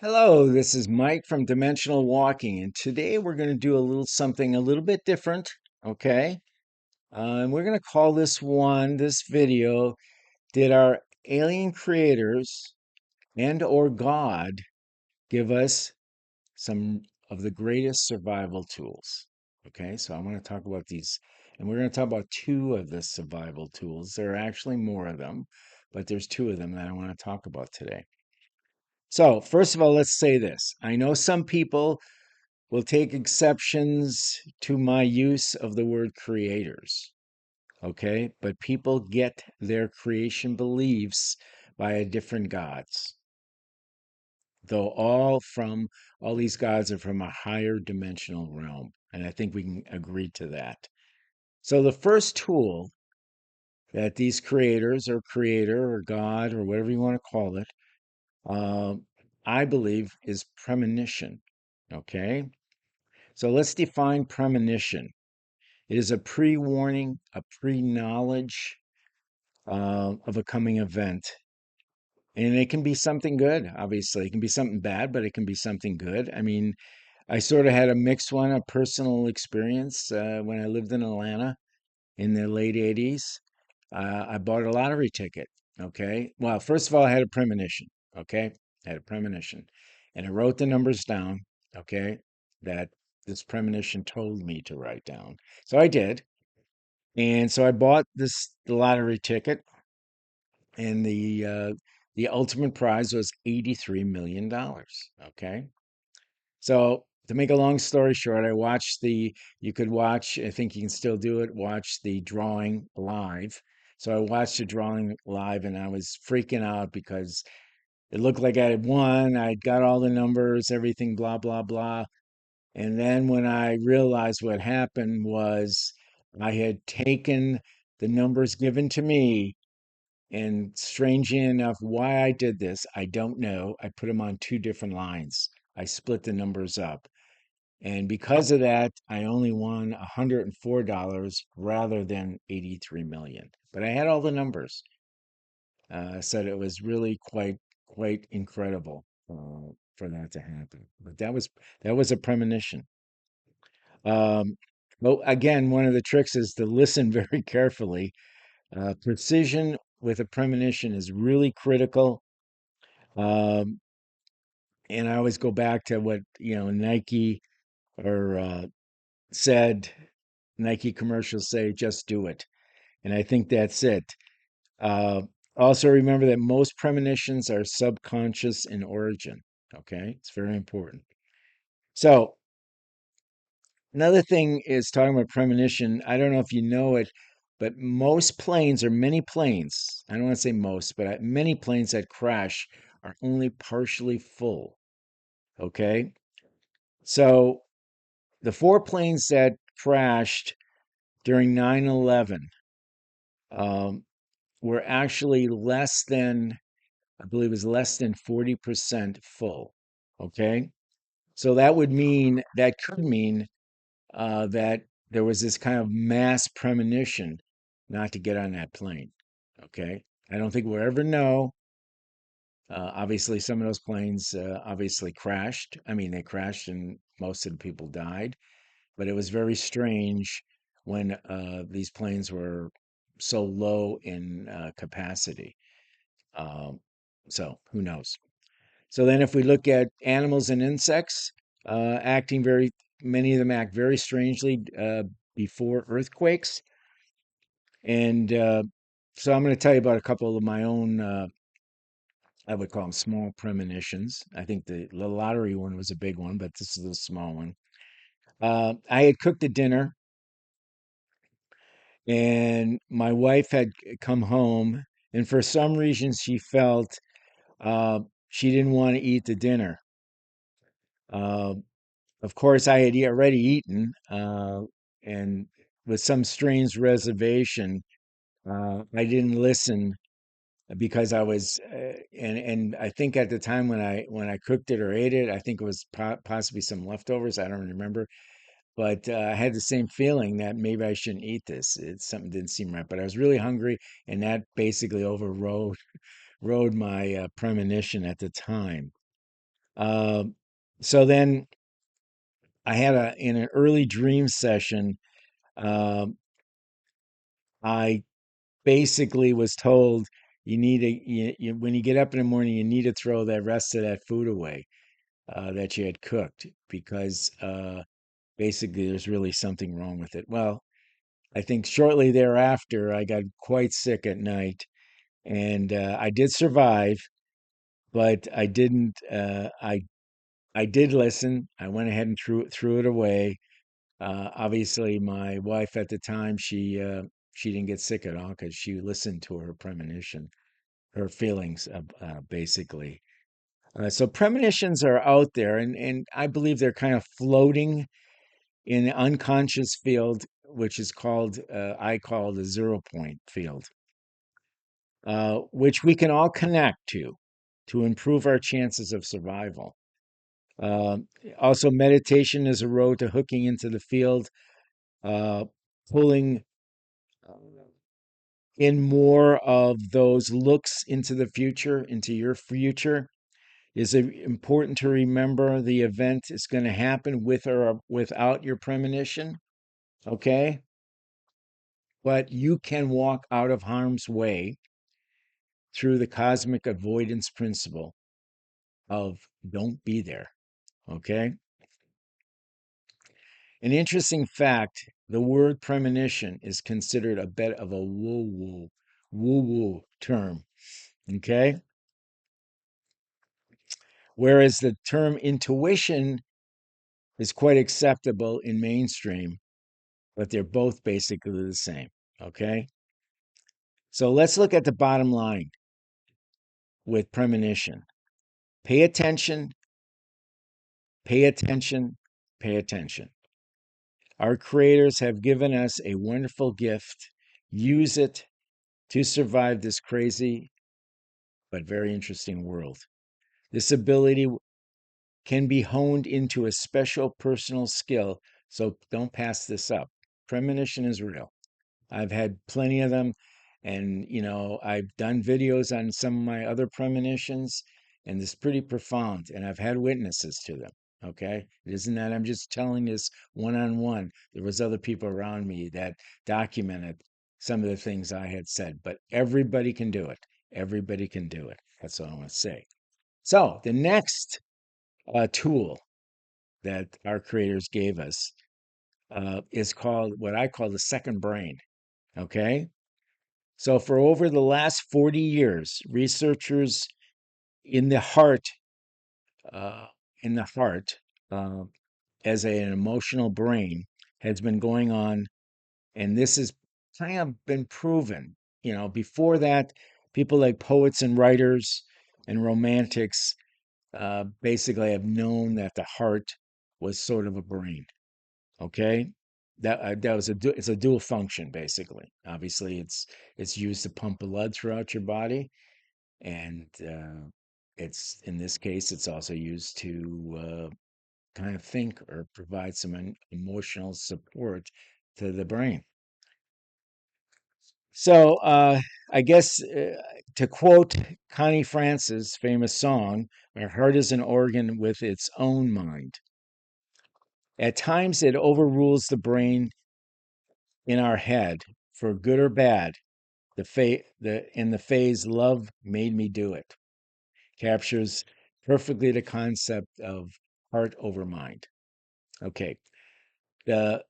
Hello, this is Mike from Dimensional Walking, and today we're going to do a little something a little bit different, okay? And we're going to call this video, Did Our Alien Creators and or God Give Us Some of the Greatest Survival Tools? Okay, so I want to talk about these, and we're going to talk about two of the survival tools. There are actually more of them, but there's two of them that I want to talk about today. So, first of all, let's say this. I know some people will take exceptions to my use of the word creators, okay? But people get their creation beliefs by different gods, though all these gods are from a higher dimensional realm. And I think we can agree to that. So the first tool that these creators or creator or God or whatever you want to call it, uh, I believe is premonition, okay? So let's define premonition. It is a pre warning, a pre knowledge of a coming event. And it can be something good, obviously. It can be something bad, but it can be something good. I mean, I sort of had a mixed one, a personal experience when I lived in Atlanta in the late 80s. I bought a lottery ticket. Okay. Well, first of all, I had a premonition. Okay. I had a premonition. And I wrote the numbers down. Okay. That this premonition told me to write down. So I did. And so I bought the lottery ticket, and the ultimate prize was $83 million. Okay, so to make a long story short, I watched the. You could watch. I think you can still do it. Watch the drawing live. So I watched the drawing live, and I was freaking out because it looked like I had won. I got all the numbers, everything, blah blah blah. And then when I realized what happened was I had taken the numbers given to me, and strangely enough, why I did this, I don't know. I put them on two different lines. I split the numbers up. And because of that, I only won $104 rather than 83 million. But I had all the numbers. So it was really quite incredible for that to happen. But that was a premonition. Um, well, again, one of the tricks is to listen very carefully. Precision with a premonition is really critical. Um, and I always go back to what Nike or said. Nike commercials say, "Just do it," and I think that's it. Uh, Also, remember that most premonitions are subconscious in origin. Okay, it's very important. So another thing is talking about premonition. I don't know if you know it, but most planes or many planes, I don't want to say most, but many planes that crash are only partially full. Okay. So the four planes that crashed during 9/11 um, were actually I believe it was less than 40% full. Okay. So that could mean that there was this kind of mass premonition not to get on that plane. Okay. I don't think we'll ever know. Obviously, some of those planes obviously crashed. I mean, they crashed and most of the people died, but it was very strange when these planes were so low in capacity. Um, so who knows? So then, if we look at animals and insects, many of them act very strangely before earthquakes. And so I'm going to tell you about a couple of my own, I would call them small premonitions. I think the lottery one was a big one, but this is a small one. I had cooked a dinner, and my wife had come home, and for some reason she felt she didn't want to eat the dinner. Uh, Of course, I had already eaten, and with some strange reservation, I didn't listen because I was, and I think at the time when I cooked it or ate it, I think it was possibly some leftovers. I don't remember, but I had the same feeling that maybe I shouldn't eat this. Something didn't seem right, but I was really hungry, and that basically overrode rode my premonition at the time. Uh, so then I had in an early dream session, uh, I basically was told you need when you get up in the morning, you need to throw the rest of that food away that you had cooked because basically there's really something wrong with it. Well, I think shortly thereafter, I got quite sick at night, and I did survive, but I didn't. I did listen. I went ahead and threw it away. Obviously, my wife at the time, she didn't get sick at all because she listened to her premonition, her feelings, basically. So premonitions are out there, and I believe they're kind of floating in the unconscious field, which is called I call the 0 point field, which we can all connect to improve our chances of survival. Uh, Also, meditation is a road to hooking into the field, uh, pulling in more of those looks into the future, into your future. Is it important to remember the event is going to happen with or without your premonition? Okay. But you can walk out of harm's way through the cosmic avoidance principle of don't be there. Okay. An interesting fact, the word premonition is considered a bit of a woo-woo term. Okay. Whereas the term intuition is quite acceptable in mainstream, but they're both basically the same. Okay. So let's look at the bottom line with premonition. Pay attention, pay attention, pay attention. Our creators have given us a wonderful gift. Use it to survive this crazy but very interesting world. This ability can be honed into a special personal skill, so don't pass this up. Premonition is real. I've had plenty of them, and I've done videos on some of my other premonitions, and it's pretty profound, and I've had witnesses to them. Okay, it isn't that I'm just telling this one on one. There was other people around me that documented some of the things I had said, but everybody can do it. Everybody can do it. That's what I want to say. So the next tool that our creators gave us is called what I call the second brain. Okay. So, for over the last 40 years, researchers in the heart, uh, in the heart, uh, as an emotional brain, has been going on, and this has kind of been proven. Before that, people like poets and writers and romantics basically have known that the heart was sort of a brain. Okay, that was it's a dual function basically. Obviously, it's used to pump blood throughout your body, and it's in this case it's also used to kind of think or provide some emotional support to the brain. So I guess to quote Connie Francis' famous song, "Our heart is an organ with its own mind. At times it overrules the brain in our head, for good or bad. In the phase love made me do it captures perfectly the concept of heart over mind. Okay, the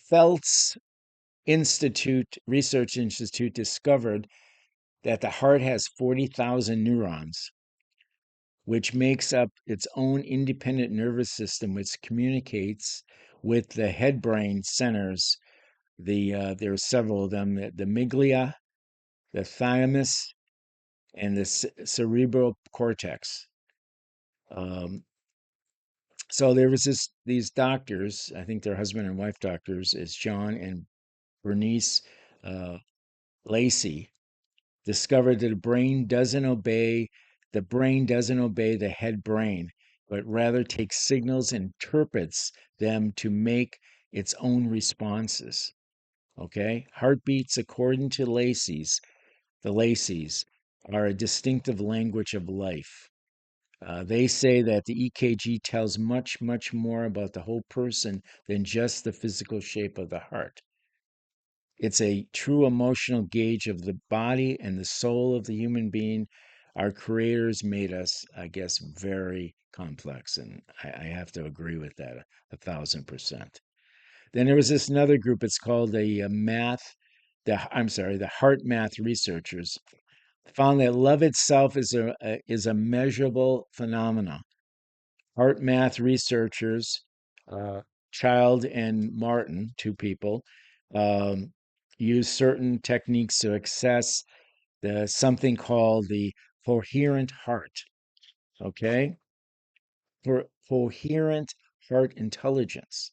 Feltz Research Institute discovered that the heart has 40,000 neurons, which makes up its own independent nervous system, which communicates with the head brain centers. There are several of them: the miglia, the thymus, and the cerebral cortex. Um, so there was these doctors, I think they're husband and wife doctors, is John and Bernice uh, Lacey, discovered that the brain doesn't obey the head brain, but rather takes signals and interprets them to make its own responses. Okay, heartbeats, according to the Lacey's, are a distinctive language of life. They say that the EKG tells much, much more about the whole person than just the physical shape of the heart. It's a true emotional gauge of the body and the soul of the human being. Our creators made us, I guess, very complex, and I have to agree with that 1,000%. Then there was this another group. It's called the heart math researchers found that love itself is a measurable phenomena. Heart math researchers, uh, Child and Martin, two people, um, use certain techniques to access the something called the coherent heart. Okay, for coherent heart intelligence,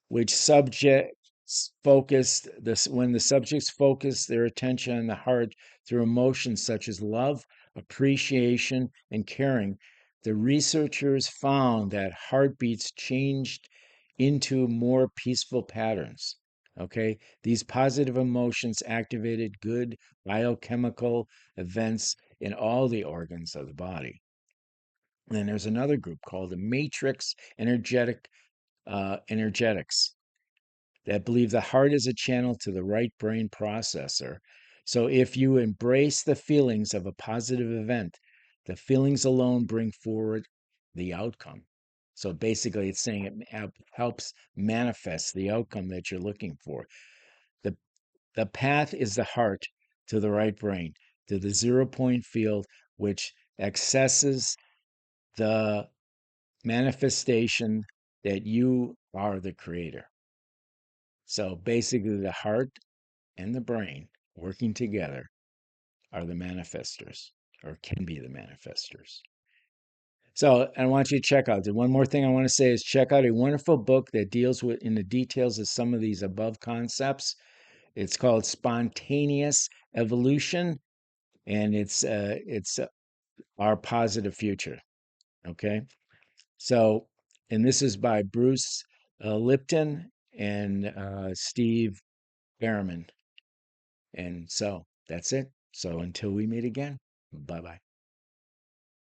which subjects focused this when the subjects focus their attention on the heart through emotions such as love, appreciation, and caring. The researchers found that heartbeats changed into more peaceful patterns. Okay, these positive emotions activated good biochemical events in all the organs of the body. And then there's another group called the matrix energetics that believe the heart is a channel to the right brain processor. So if you embrace the feelings of a positive event, the feelings alone bring forward the outcome. So basically, it's saying it helps manifest the outcome that you're looking for. The, the path is the heart to the right brain, to the 0 point field, which accesses the manifestation that you are the creator. So basically, the heart and the brain working together are the manifestors or can be the manifestors. So I want you to check out. The one more thing I want to say is check out a wonderful book that deals with in the details of some of these above concepts. It's called Spontaneous Evolution, and it's our positive future. Okay, so and this is by Bruce Lipton and Steve Behrman. And so that's it. So until we meet again, bye bye.